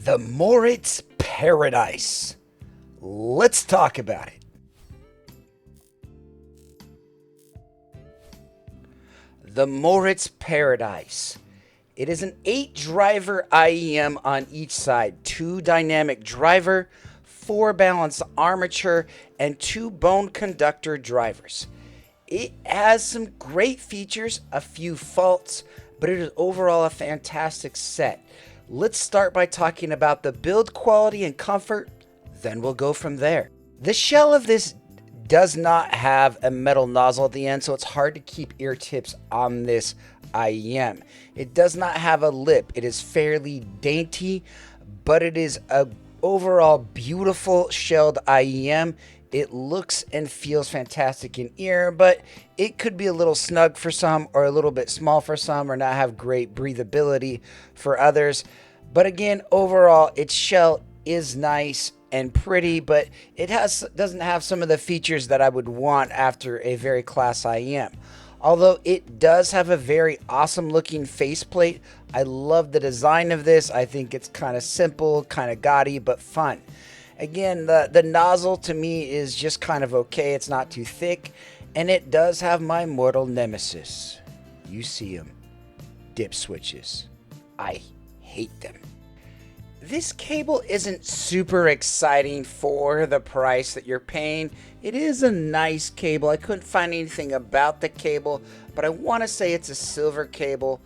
The Moritz Paradise. Let's talk about it. The Moritz Paradise. It is an 8-driver IEM on each side, 2 dynamic driver, 4 balanced armature, and 2 bone conductor drivers. It has some great features, a few faults, but it is overall a fantastic set. Let's start by talking about the build quality and comfort, then we'll go from there. The shell of this does not have a metal nozzle at the end, so it's hard to keep ear tips on this IEM. It does not have a lip. It is fairly dainty, but it is a overall beautiful shelled IEM. It looks and feels fantastic in ear, but it could be a little snug for some or a little bit small for some or not have great breathability for others. But again, overall, its shell is nice and pretty, but it doesn't have some of the features that I would want after a very class IEM. Although it does have a very awesome looking faceplate. I love the design of this. I think it's kind of simple, kind of gaudy, but fun. Again, the nozzle to me is just kind of okay. It's not too thick, and it does have my mortal nemesis. You see them, dip switches. I hate them. This cable isn't super exciting for the price that you're paying. It is a nice cable. I couldn't find anything about the cable, but I want to say it's a silver cable,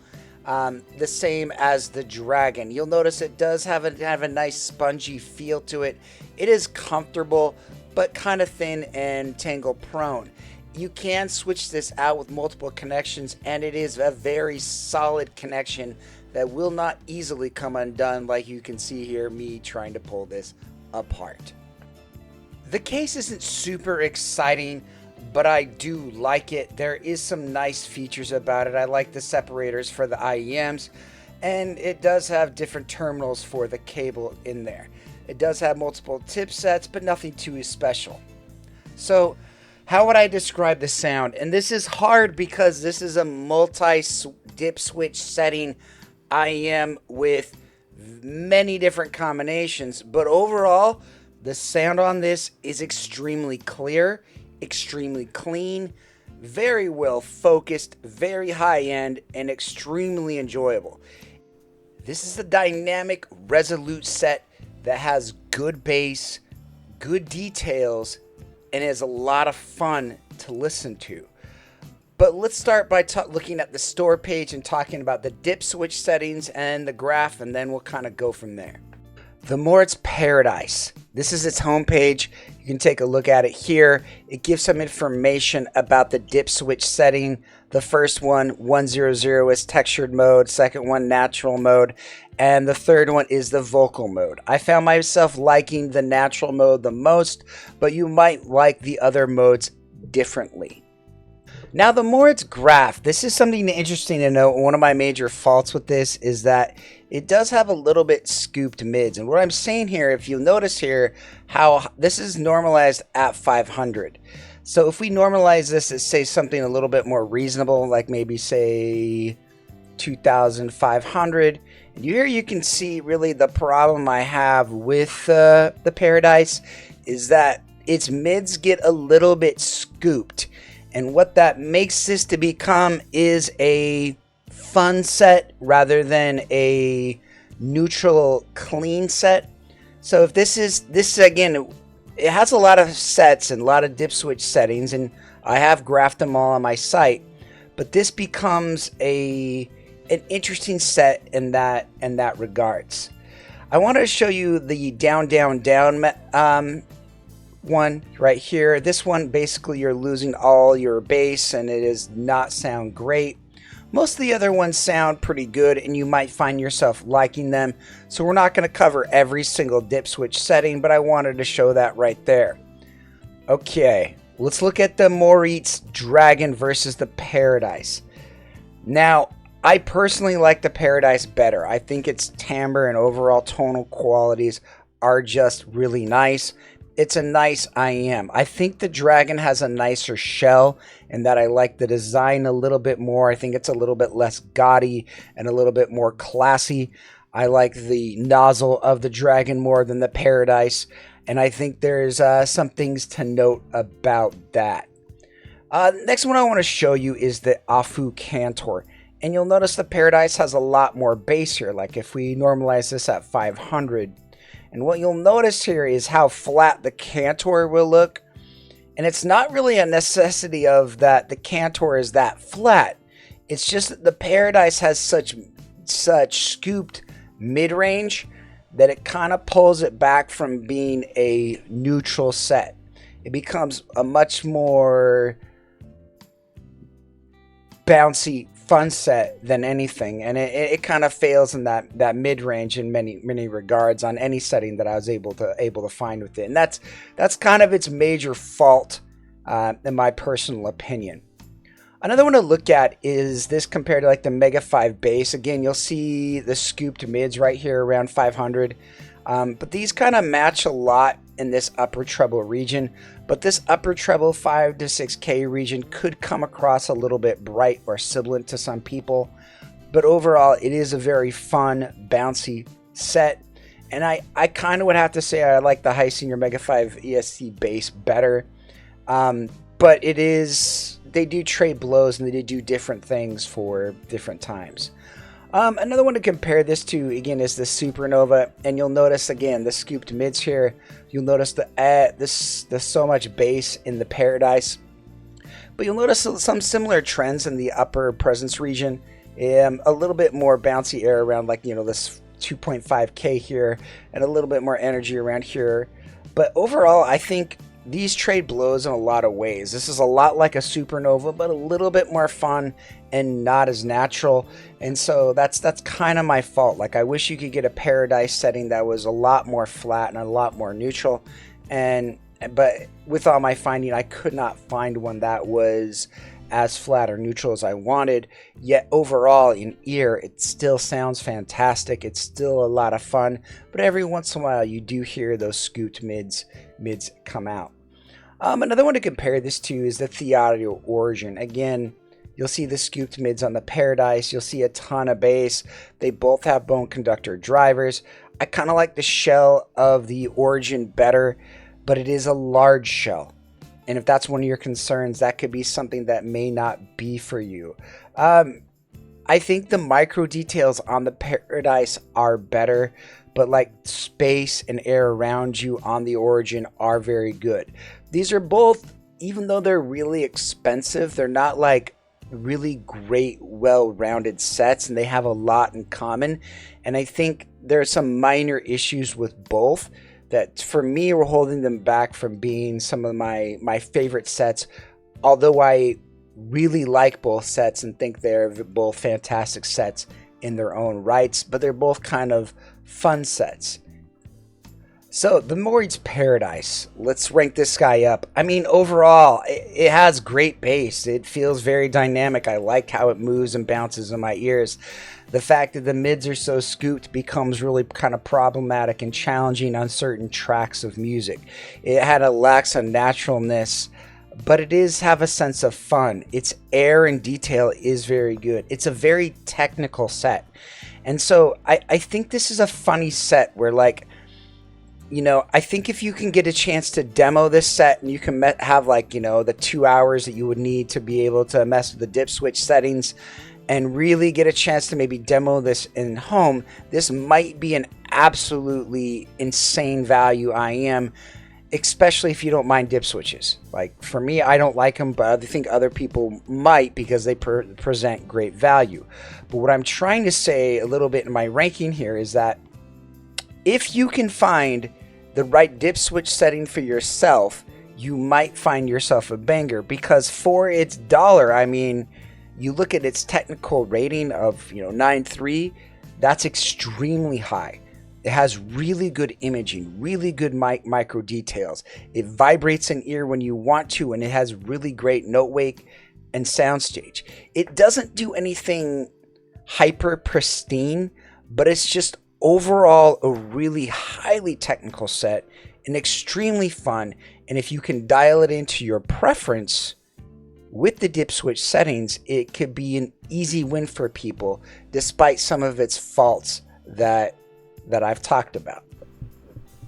the same as the Dragon. You'll notice it does have a nice spongy feel to it. It is comfortable, but kind of thin and tangle prone. You can switch this out with multiple connections, and it is a very solid connection that will not easily come undone, like you can see here me trying to pull this apart. The case isn't super exciting, but I do like it. There is some nice features about it. I like the separators for the IEMs, and it does have different terminals for the cable in there. It does have multiple tip sets, but nothing too special. So how would I describe the sound? And this is hard because this is a multi-dip switch setting IEM with many different combinations, but overall the sound on this is extremely clear, extremely clean, very well focused, very high end, and extremely enjoyable. This is a dynamic resolute set that has good bass, good details, and is a lot of fun to listen to. But let's start by looking at the store page and talking about the dip switch settings and the graph, and then we'll kind of go from there. The Moritz Paradise. This is its homepage. You can take a look at it here. It gives some information about the dip switch setting. The first one, 100, is textured mode. Second one, natural mode. And the third one is the vocal mode. I found myself liking the natural mode the most, but you might like the other modes differently. Now the Moritz graph, this is something interesting to note. One of my major faults with this is that it does have a little bit scooped mids. And what I'm saying here, if you'll notice here, how this is normalized at 500. So if we normalize this as say something a little bit more reasonable, like maybe say 2,500. And here you can see really the problem I have with the Paradise is that its mids get a little bit scooped. And what that makes this to become is a fun set rather than a neutral clean set. So if this again, it has a lot of sets and a lot of dip switch settings, and I have graphed them all on my site, but this becomes an interesting set in that regards. I want to show you the down one right here. This one, basically you're losing all your bass and it does not sound great. Most of the other ones sound pretty good and you might find yourself liking them. So we're not going to cover every single dip switch setting, but I wanted to show that right there. Okay, let's look at the Moritz Dragon versus the Paradise. Now, I personally like the Paradise better. I think its timbre and overall tonal qualities are just really nice. It's a nice IEM. I think the Dragon has a nicer shell and that I like the design a little bit more. I think it's a little bit less gaudy and a little bit more classy. I like the nozzle of the Dragon more than the Paradise, and I think there's some things to note about that. Next one I want to show you is the Afu Cantor. And you'll notice the Paradise has a lot more bass here, like if we normalize this at 500. And what you'll notice here is how flat the Cantor will look. And it's not really a necessity of that the Cantor is that flat. It's just that the Paradise has such scooped mid-range that it kind of pulls it back from being a neutral set. It becomes a much more bouncy, fun set than anything, and it kind of fails in that mid-range in many regards on any setting that I was able to find with it, and that's kind of its major fault, in my personal opinion. Another one to look at is this compared to like the Mega 5 bass. Again, you'll see the scooped mids right here around 500. But these kind of match a lot in this upper treble region. But this upper treble 5 to 6K region could come across a little bit bright or sibilant to some people. But overall, it is a very fun, bouncy set. And I kind of would have to say I like the High Senior Mega 5 ESC bass better. But it is... they do trade blows and they do different things for different times. Another one to compare this to, again, is the Supernova, and you'll notice again the scooped mids here. You'll notice there's so much bass in the Paradise, but you'll notice some similar trends in the upper presence region. A little bit more bouncy air around, like, you know, this 2.5K here, and a little bit more energy around here. But overall, I think these trade blows in a lot of ways. This is a lot like a Supernova, but a little bit more fun and not as natural. And so that's kind of my fault. Like, I wish you could get a Paradise setting that was a lot more flat and a lot more neutral. But with all my finding, I could not find one that was as flat or neutral as I wanted. Yet overall, in ear, it still sounds fantastic. It's still a lot of fun. But every once in a while, you do hear those scooped mids come out. Another one to compare this to is the Theaudio Origin. Again, you'll see the scooped mids on the Paradise. You'll see a ton of bass. They both have bone conductor drivers. I kind of like the shell of the Origin better, but it is a large shell. And if that's one of your concerns, that could be something that may not be for you. I think the micro details on the Paradise are better, but like space and air around you on the Origin are very good. These are both, even though they're really expensive, they're not like really great, well-rounded sets, and they have a lot in common. And I think there are some minor issues with both that, for me, were holding them back from being some of my favorite sets, although I really like both sets and think they're both fantastic sets in their own rights, but they're both kind of fun sets. So the Moritz Paradise, let's rank this guy up. I mean, overall, it has great bass. It feels very dynamic. I like how it moves and bounces in my ears. The fact that the mids are so scooped becomes really kind of problematic and challenging on certain tracks of music. It lacks a naturalness, but it is have a sense of fun. Its air and detail is very good. It's a very technical set. And so I think this is a funny set where, like, you know, I think if you can get a chance to demo this set and you can have, like, you know, the 2 hours that you would need to be able to mess with the dip switch settings and really get a chance to maybe demo this in home, this might be an absolutely insane value IM, especially if you don't mind dip switches. Like, for me, I don't like them, but I think other people might because they present great value. But what I'm trying to say a little bit in my ranking here is that if you can find the right dip switch setting for yourself, you might find yourself a banger, because for its dollar, I mean, you look at its technical rating of, you know, 9.3, that's extremely high. It has really good imaging, really good micro details. It vibrates in ear when you want to, and it has really great note wake and soundstage. It doesn't do anything hyper pristine, but it's just overall a really highly technical set and extremely fun. And if you can dial it into your preference with the dip switch settings, it could be an easy win for people despite some of its faults that I've talked about.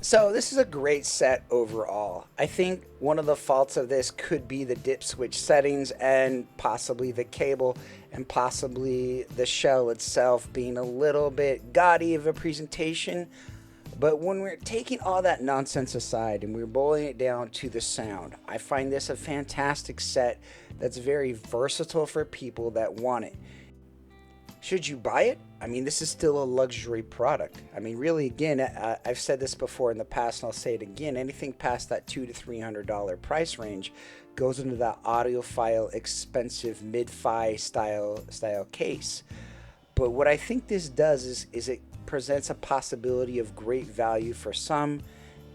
So this is a great set overall. I think one of the faults of this could be the dip switch settings and possibly the cable and possibly the shell itself being a little bit gaudy of a presentation. But when we're taking all that nonsense aside and we're boiling it down to the sound, I find this a fantastic set that's very versatile for people that want it. Should you buy it? I mean, this is still a luxury product. I mean, really, again, I've said this before in the past and I'll say it again. Anything past that $200 to $300 price range goes into that audiophile, expensive, mid-fi style case. But what I think this does is it presents a possibility of great value for some,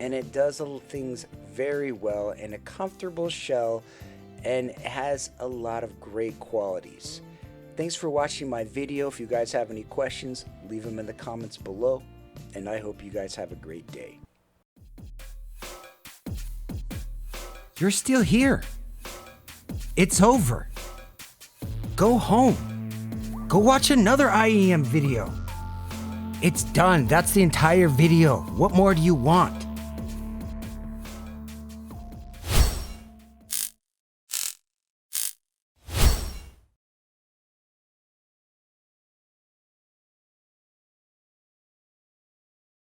and it does things very well in a comfortable shell and has a lot of great qualities. Thanks for watching my video. If you guys have any questions, leave them in the comments below, and I hope you guys have a great day. You're still here. It's over. Go home. Go watch another IEM video. It's done. That's the entire video. What more do you want?